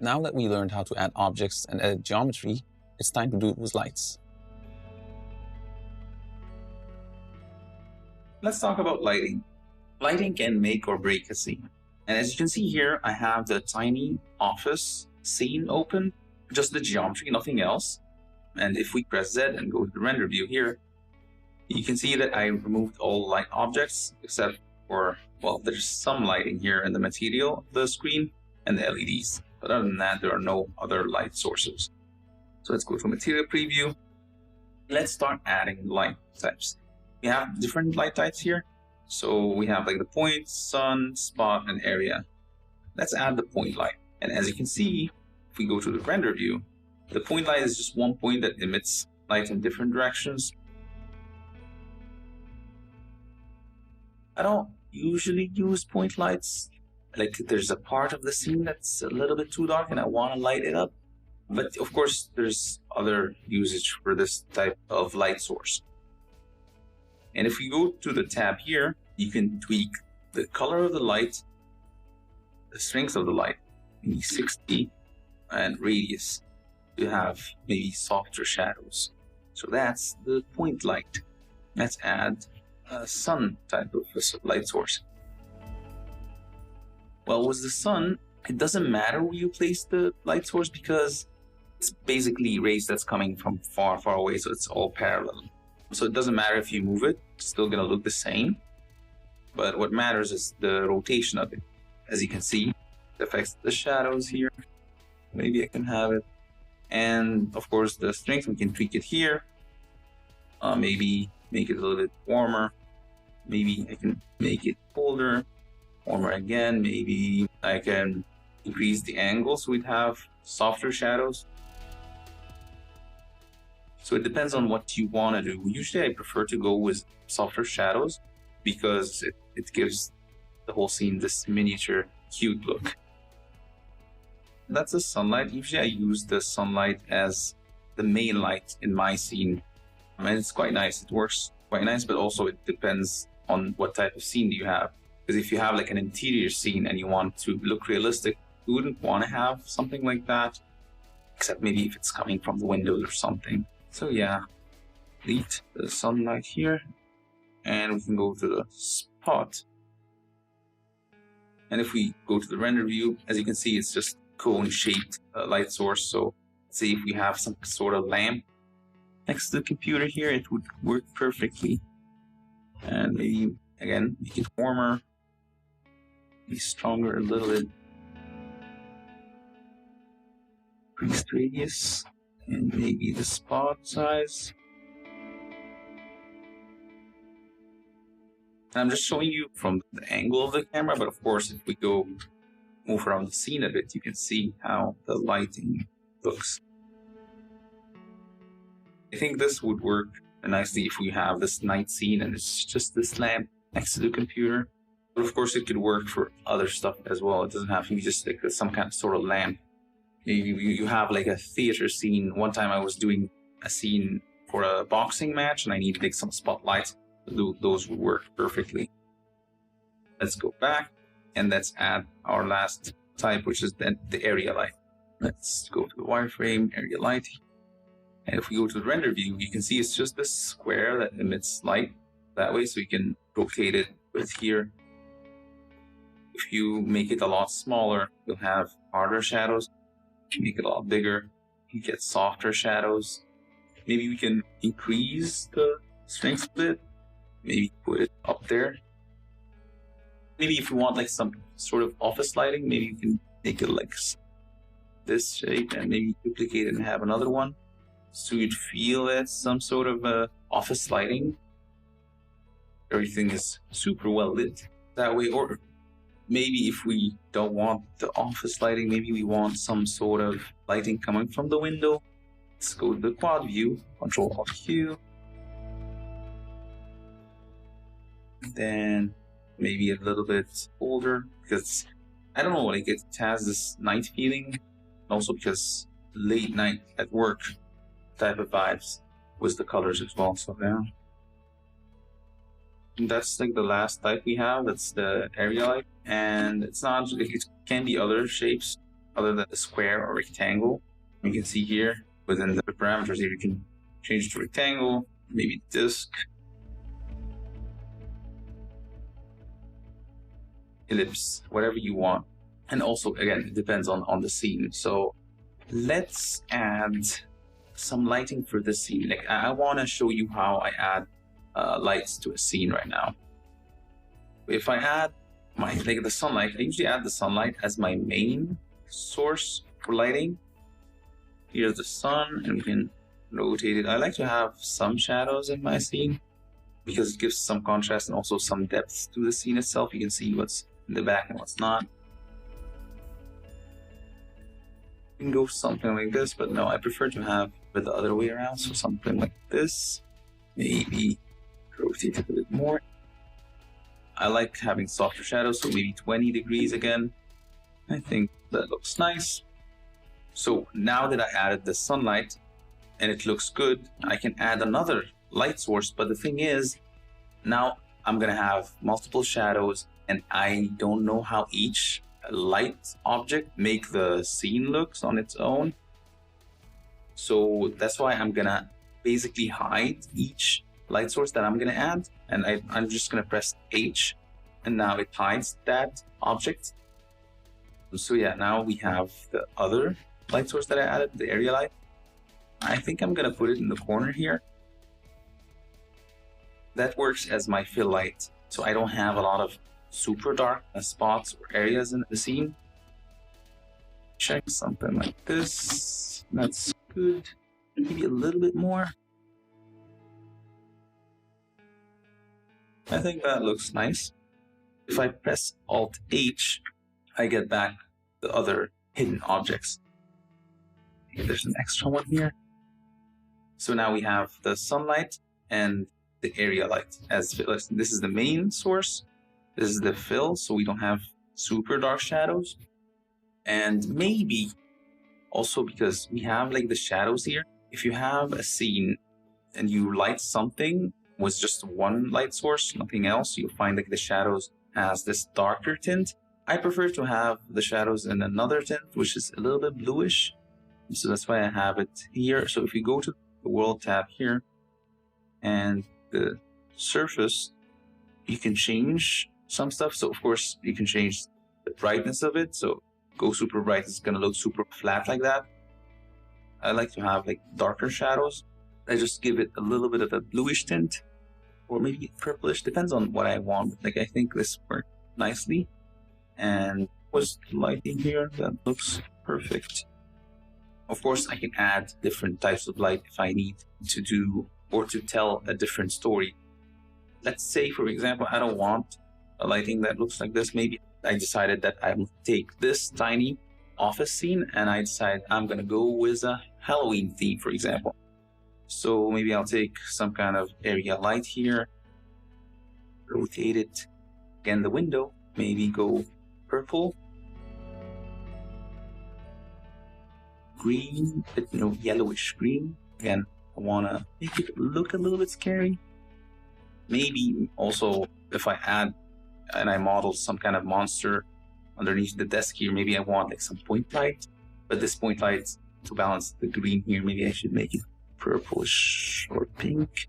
Now that we learned how to add objects and edit geometry, it's time to do it with lights. Let's talk about lighting. Lighting can make or break a scene. And as you can see here, I have the tiny office scene open, just the geometry, nothing else. And if we press Z and go to the render view here, you can see that I removed all light objects except for, well, there's some lighting here in the material of the screen and the LEDs. But other than that, there are no other light sources. So let's go to material preview. Let's start adding light types. We have different light types here. So we have like the point, sun, spot, and area. Let's add the point light. And as you can see, if we go to the render view, the point light is just one point that emits light in different directions. I don't usually use point lights. Like there's a part of the scene that's a little bit too dark and I want to light it up. But of course, there's other usage for this type of light source. And if we go to the tab here, you can tweak the color of the light, the strength of the light, maybe 60, and radius to have maybe softer shadows. So that's the point light. Let's add a sun type of light source. Well, with the sun, it doesn't matter where you place the light source because it's basically rays that's coming from far, far away, so it's all parallel. So it doesn't matter if you move it, it's still gonna look the same. But what matters is the rotation of it. As you can see, it affects the shadows here. Maybe I can have it. And of course, the strength, we can tweak it here. Maybe make it a little bit warmer. Maybe I can make it colder, warmer again. Maybe I can increase the angle so we'd have softer shadows. So it depends on what you want to do. Usually I prefer to go with softer shadows because it gives the whole scene this miniature, cute look. That's the sunlight. Usually I use the sunlight as the main light in my scene. And it's quite nice. It works quite nice, but also it depends on what type of scene do you have. Because if you have like an interior scene and you want to look realistic, you wouldn't want to have something like that, except maybe if it's coming from the windows or something. So yeah, delete the sunlight here, and we can go to the spot. And if we go to the render view, as you can see, it's just cone-shaped light source. So let's say if we have some sort of lamp next to the computer here, it would work perfectly. And maybe, again, make it warmer, be stronger a little bit. Increase radius. And maybe the spot size. And I'm just showing you from the angle of the camera, but of course, if we go move around the scene a bit, you can see how the lighting looks. I think this would work nicely if we have this night scene and it's just this lamp next to the computer. But of course, it could work for other stuff as well. It doesn't have to be just like some kind of sort of lamp. Maybe you have like a theater scene. One time I was doing a scene for a boxing match and I needed like some spotlights. Those would work perfectly. Let's go back and let's add our last type, which is then the area light. Let's go to the wireframe, area light. And if we go to the render view, you can see it's just this square that emits light that way. So you can rotate it with here. If you make it a lot smaller, you'll have harder shadows. Make it a lot bigger, you get softer shadows. Maybe we can increase the strength of it, maybe put it up there. Maybe if you want like some sort of office lighting, maybe you can make it like this shape and maybe duplicate it and have another one. So you'd feel it's some sort of office lighting. Everything is super well lit that way. Or maybe if we don't want the office lighting, maybe we want some sort of lighting coming from the window. Let's go to the quad view, Control-Alt-Q. Then maybe a little bit older because I don't know, like it has this night feeling. Also because late night at work type of vibes with the colors as well. So yeah. And that's like the last type we have. That's the area light. And it's not, it can be other shapes. other than the square or rectangle. You can see here within the parameters here, you can change it to rectangle, maybe disc, ellipse, whatever you want. And also, again, it depends on the scene. So let's add some lighting for this scene. Like, I want to show you how I add lights to a scene right now. If I add the sunlight, I usually add the sunlight as my main source for lighting. Here's the sun, and we can rotate it. I like to have some shadows in my scene because it gives some contrast and also some depth to the scene itself. You can see what's in the back and what's not. You can go something like this, but no, I prefer to have it the other way around. So something like this, maybe rotate it a bit more. I like having softer shadows, so maybe 20 degrees again. I think that looks nice. So now that I added the sunlight and it looks good, I can add another light source. But the thing is, now I'm gonna have multiple shadows and I don't know how each light object make the scene looks on its own. So that's why I'm gonna basically hide each light source that I'm gonna add, and I'm just gonna press H, and now it hides that object. So yeah, now we have the other light source that I added, the area light. I think I'm gonna put it in the corner here. That works as my fill light, so I don't have a lot of super dark spots or areas in the scene. Check something like this. That's good. Maybe a little bit more. I think that looks nice. If I press Alt H, I get back the other hidden objects. There's an extra one here. So now we have the sunlight and the area light as fill. This is the main source. This is the fill, so we don't have super dark shadows. And maybe also because we have like the shadows here, if you have a scene and you light something with just one light source, nothing else, you'll find like the shadows has this darker tint. I prefer to have the shadows in another tint, which is a little bit bluish. So that's why I have it here. So if you go to the world tab here and the surface, you can change some stuff. So of course you can change the brightness of it. So go super bright, it's gonna look super flat like that. I like to have like darker shadows. I just give it a little bit of a bluish tint or maybe purplish, depends on what I want. Like I think this worked nicely. And what's lighting here? That looks perfect. Of course, I can add different types of light if I need to do or to tell a different story. Let's say, for example, I don't want a lighting that looks like this. Maybe I decided that I will take this tiny office scene and I decide I'm gonna go with a Halloween theme, for example. So maybe I'll take some kind of area light here, rotate it, again the window, maybe go purple, green, but yellowish green. Again, I wanna make it look a little bit scary. Maybe also if I add and I model some kind of monster underneath the desk here, maybe I want like some point light, but this point light to balance the green here, maybe I should make it purplish or pink,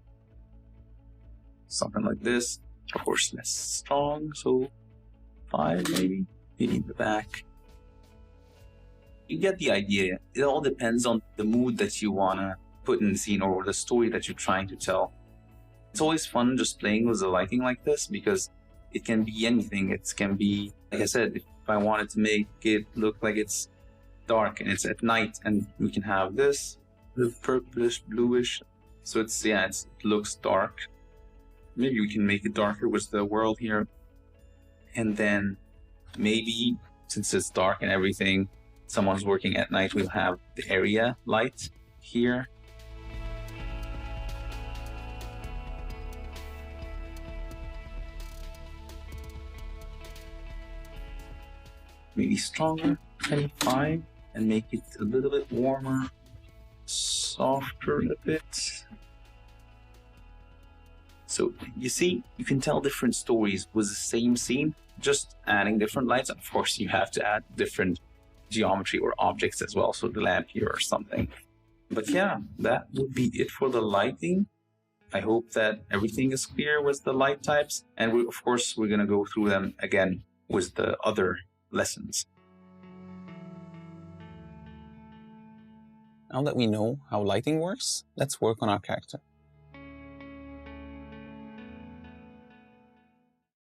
something like this. Of course, less strong, so 5 maybe in the back. You get the idea. It all depends on the mood that you wanna put in the scene or the story that you're trying to tell. It's always fun just playing with the lighting like this because it can be anything. It can be, like I said, if I wanted to make it look like it's dark and it's at night, and we can have this, the purplish, bluish. So it looks dark. Maybe we can make it darker with the world here. And then maybe, since it's dark and everything, someone's working at night, we'll have the area light here. Maybe stronger, 25, and make it a little bit warmer, softer a bit. So you see, you can tell different stories with the same scene, just adding different lights. Of course, you have to add different geometry or objects as well. So the lamp here or something. But yeah, that would be it for the lighting. I hope that everything is clear with the light types. And of course, we're going to go through them again with the other lessons. Now that we know how lighting works, let's work on our character.